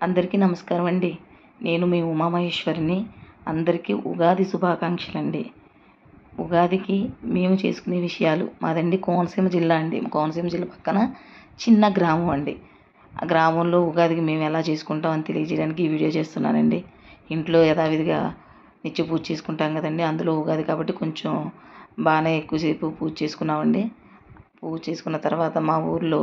అందరికీ నమస్కారం అండి. నేను మీ ఉమామహేశ్వరిని. అందరికీ ఉగాది శుభాకాంక్షలండి. ఉగాదికి మేము చేసుకునే విషయాలు మాదండి కోనసీమ జిల్లా అండి. కోనసీమ జిల్లా పక్కన చిన్న గ్రామం అండి. ఆ గ్రామంలో ఉగాదికి మేము ఎలా చేసుకుంటాం అని తెలియజేయడానికి ఈ వీడియో చేస్తున్నానండి. ఇంట్లో యథావిధిగా నిత్య పూజ చేసుకుంటాం కదండి. అందులో ఉగాది కాబట్టి కొంచెం బాగానే ఎక్కువసేపు పూజ చేసుకున్నామండి. పూజ చేసుకున్న తర్వాత మా ఊర్లో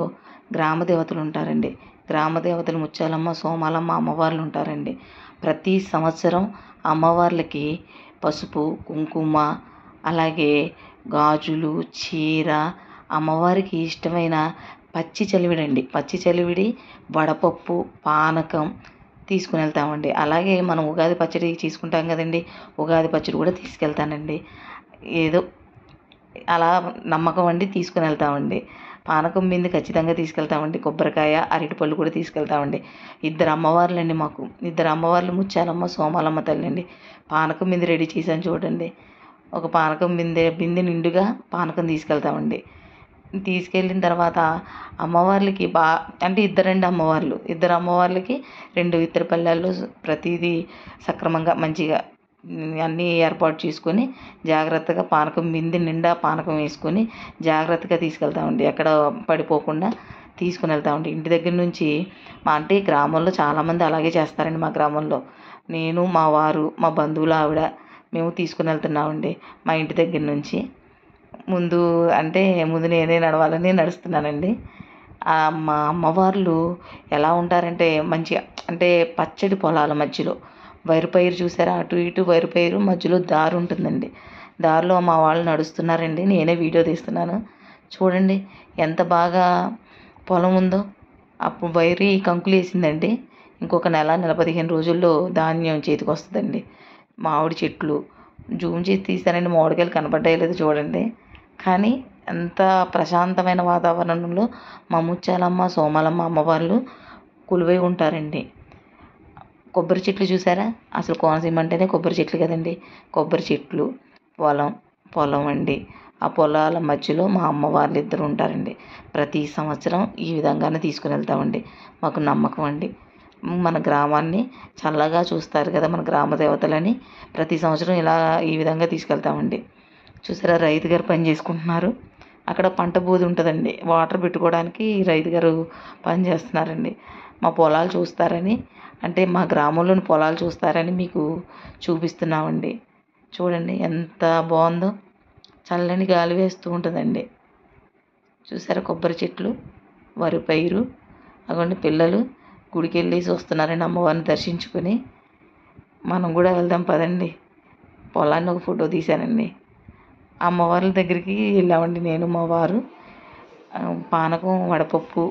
గ్రామ దేవతలు ఉంటారండి. గ్రామ దేవతలు ముత్యాలమ్మ, సోమాలమ్మ అమ్మవార్లు ఉంటారండి. ప్రతి సంవత్సరం అమ్మవార్లకి పసుపు, కుంకుమ, అలాగే గాజులు, చీర, అమ్మవారికి ఇష్టమైన పచ్చి చలివిడి అండి. పచ్చి చలివిడి, వడపప్పు, పానకం తీసుకుని వెళ్తామండి. అలాగే మనం ఉగాది పచ్చడి చేసుకుంటాం కదండి. ఉగాది పచ్చడి కూడా తీసుకెళ్తానండి. ఏదో అలా నమ్మకం అండి, తీసుకుని వెళ్తామండి. పానకం బింది ఖచ్చితంగా తీసుకెళ్తామండి. కొబ్బరికాయ, అరటిపళ్ళు కూడా తీసుకెళ్తామండి. ఇద్దరు అమ్మవార్లండి మాకు. ఇద్దరు అమ్మవార్లు ముత్యాలమ్మ, సోమాలమ్మ తల్లి అండి. పానకం బింది రెడీ చేశాను చూడండి. ఒక పానకం బిందె నిండుగా పానకం తీసుకెళ్తామండి. తీసుకెళ్ళిన తర్వాత అమ్మవార్లకి అంటే ఇద్దరు అమ్మవార్లకి 2 ఇత్తడి పళ్ళాల్లో ప్రతిదీ సక్రమంగా మంచిగా అన్నీ ఏర్పాటు చేసుకొని జాగ్రత్తగా పానకం బిందె నిండా పానకం వేసుకొని జాగ్రత్తగా తీసుకెళ్తామండి. ఎక్కడ పడిపోకుండా తీసుకుని వెళ్తామండి. ఇంటి దగ్గర నుంచి అంటే గ్రామంలో చాలామంది అలాగే చేస్తారండి. మా గ్రామంలో నేను, మా వారు, మా బంధువులు ఆవిడ మేము తీసుకుని వెళ్తున్నామండి మా ఇంటి దగ్గర నుంచి. ముందు నేనే నడవాలని నడుస్తున్నానండి. మా అమ్మవార్లు ఎలా ఉంటారంటే మంచిగా అంటే పచ్చడి పొలాల మధ్యలో వరి పైరు చూసారా, అటు ఇటు వరి పైరు మధ్యలో దారి ఉంటుందండి. దారిలో మా వాళ్ళు నడుస్తున్నారండి. నేనే వీడియో తీస్తున్నాను చూడండి ఎంత బాగా పొలం ఉందో. అప్పుడు వరి కంకులు వేసిందండి. ఇంకొక నెల 15 రోజుల్లో ధాన్యం చేతికి వస్తుందండి. మామిడి చెట్లు జూమ్ చేసి తీసానండి. మామిడికాయలు కనపడ్డాయి లేదు చూడండి. కానీ ఎంత ప్రశాంతమైన వాతావరణంలో మా ముత్యాలమ్మ, సోమాలమ్మ అమ్మవార్లు కొలువై ఉంటారండి. కొబ్బరి చెట్లు చూసారా, అసలు కోనసీమ అంటేనే కొబ్బరి చెట్లు కదండి. కొబ్బరి చెట్లు, పొలం అండి. ఆ పొలాల మధ్యలో మా అమ్మవార్లు ఇద్దరు ఉంటారండి. ప్రతి సంవత్సరం ఈ విధంగానే తీసుకుని వెళ్తామండి. మాకు నమ్మకం అండి. మన గ్రామాన్ని చల్లగా చూస్తారు కదా మన గ్రామ దేవతలని. ప్రతి సంవత్సరం ఈ విధంగా తీసుకెళ్తామండి. చూసారా, రైతు గారు పని చేసుకుంటున్నారు. అక్కడ పంట బోధి ఉంటుందండి. వాటర్ పెట్టుకోవడానికి రైతు గారు పని చేస్తున్నారండి. మా పొలాలు చూస్తారని, అంటే మా గ్రామంలోని పొలాలు చూస్తారని మీకు చూపిస్తున్నామండి. చూడండి ఎంత బాగుందో. చల్లని గాలి వేస్తూ ఉంటుందండి. చూసారా కొబ్బరి చెట్లు, వరి పైరు. అగోండి పిల్లలు గుడికి వెళ్ళేసి వస్తున్నారండి అమ్మవారిని దర్శించుకొని. మనం కూడా వెళ్దాం పదండి. పొలాన్ని ఒక ఫోటో తీశానండి. అమ్మవార్ల దగ్గరికి వెళ్ళామండి నేను, మా వారు. పానకం, వడపప్పు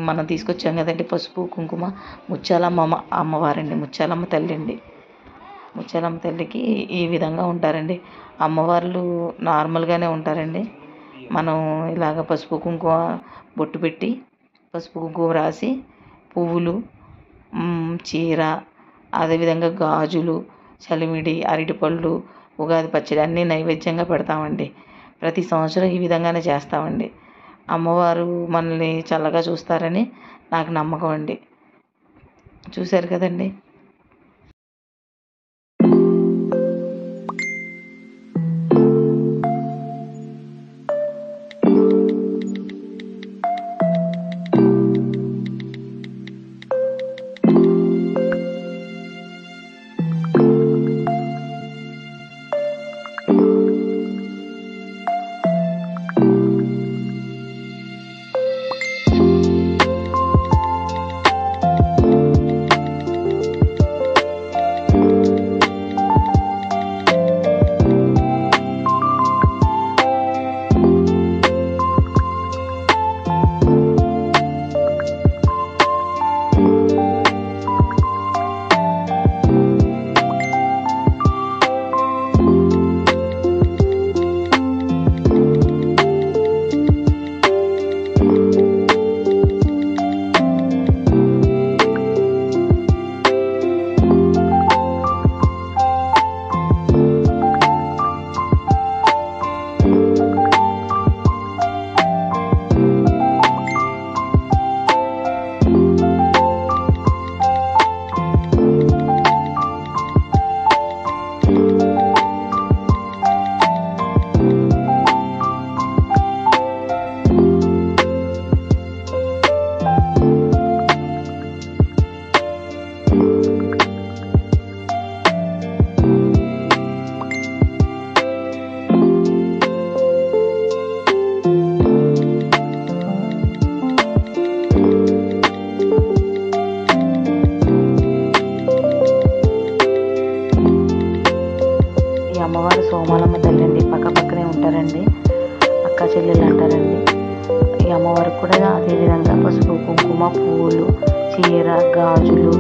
మనం తీసుకొచ్చాం కదండి. పసుపు, కుంకుమ. ముత్యాలమ్మ అమ్మవారండి, ముత్యాలమ్మ తల్లి అండి. ముత్యాలమ్మ తల్లికి ఈ విధంగా ఉంటారండి. అమ్మవార్లు నార్మల్గానే ఉంటారండి. మనం ఇలాగ పసుపు కుంకుమ బొట్టు పెట్టి పసుపు కుంకుమ రాసి పువ్వులు, చీర, అదేవిధంగా గాజులు, చలిమిడి, అరటిపళ్ళు, ఉగాది పచ్చడి అన్నీ నైవేద్యంగా పెడతామండి. ప్రతి సంవత్సరం ఈ విధంగానే చేస్తామండి. అమ్మవారు మనల్ని చల్లగా చూస్తారని నాకు నమ్మకం అండి. చూశారు కదండి. అంటారండి, అక్క చెల్లెలు అంటారండి. ఈ అమ్మవారికి కూడా అదేవిధంగా పసుపు కుంకుమ పువ్వులు చీర గాజులు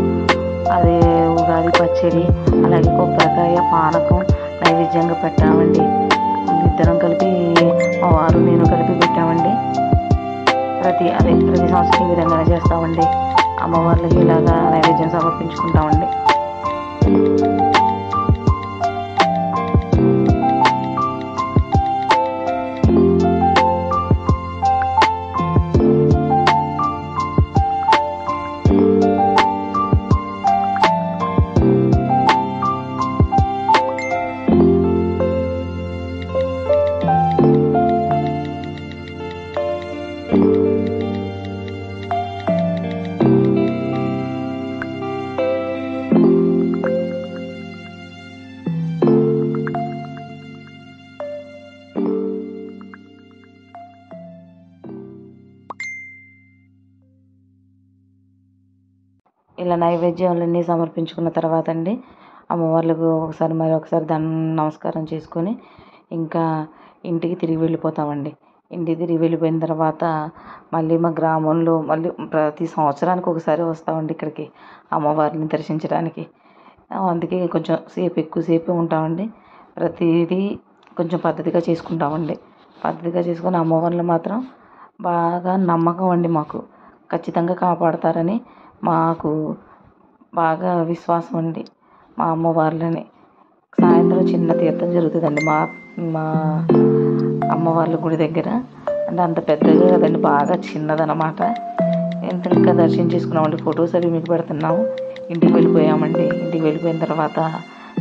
అదే ఉగాది పచ్చడి అలాగే కొబ్బరికాయ పానకం నైవేద్యంగా పెట్టామండి. ఇద్దరం కలిపి మా వారు నేను కలిపి పెట్టామండి. ప్రతి సంవత్సరం ఈ విధంగానే చేస్తామండి. అమ్మవార్లకి ఇలాగా నైవేద్యం సమర్పించుకుంటామండి. ఇలా నైవేద్యాలన్నీ సమర్పించుకున్న తర్వాత అండి అమ్మవార్లకు ఒకసారి నమస్కారం చేసుకొని ఇంకా ఇంటికి తిరిగి వెళ్ళిపోతామండి. ఇంటికి తిరిగి వెళ్ళిపోయిన తర్వాత మళ్ళీ మా గ్రామంలో మళ్ళీ ప్రతి సంవత్సరానికి ఒకసారి వస్తామండి ఇక్కడికి అమ్మవారిని దర్శించడానికి. అందుకే కొంచెం ఎక్కువసేపు ఉంటామండి. ప్రతిదీ కొంచెం పద్ధతిగా చేసుకుంటామండి. పద్ధతిగా చేసుకొని అమ్మవార్లు మాత్రం బాగా నమ్మకం అండి, మాకు ఖచ్చితంగా కాపాడతారని మాకు బాగా విశ్వాసం అండి. మా అమ్మవార్లని సాయంత్రం చిన్న తీర్థం జరుగుతుందండి మా అమ్మవార్ల గుడి దగ్గర. అంటే అంత పెద్దగా కదండి, బాగా చిన్నదనమాట. ఇంకా దర్శనం చేసుకున్నామండి. ఫొటోస్ అవి మీకు పెడుతున్నాము. ఇంటికి వెళ్ళిపోయామండి. ఇంటికి వెళ్ళిపోయిన తర్వాత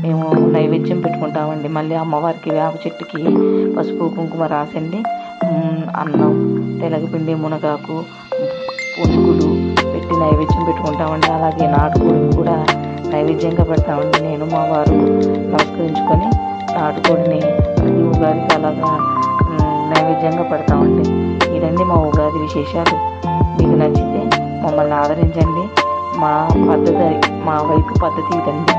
మేము నైవేద్యం పెట్టుకుంటామండి. మళ్ళీ అమ్మవారికి వేప చెట్టుకి పసుపు కుంకుమ రాసండి అన్నం తెలగపిండి మునగాకు పునుగులు పెట్టి నైవేద్యం పెట్టుకుంటామండి. అలాగే నాటుకోడిని కూడా నైవేద్యంగా పెడతామండి. నేను మా వారు నమస్కరించుకొని నాటుకోడిని ప్రతి ఉగాదికి అలాగా నైవేద్యంగా పెడతామండి. ఇదండి మా ఉగాది విశేషాలు. మీకు నచ్చితే మమ్మల్ని ఆదరించండి. మా వైపు పద్ధతి ఇదండి.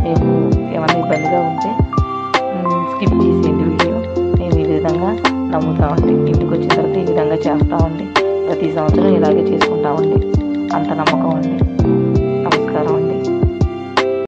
మేము ఏమైనా ఇబ్బందిగా ఉంటే స్కిప్ చేసేయండి వీడియో. మేము ఈ విధంగా నమ్ముతామండి. ఇంటికి వచ్చిన తర్వాత ఈ విధంగా చేస్తామండి. ప్రతి సంవత్సరం ఇలాగే చేసుకుంటామండి. అంత నమ్మకం అండి.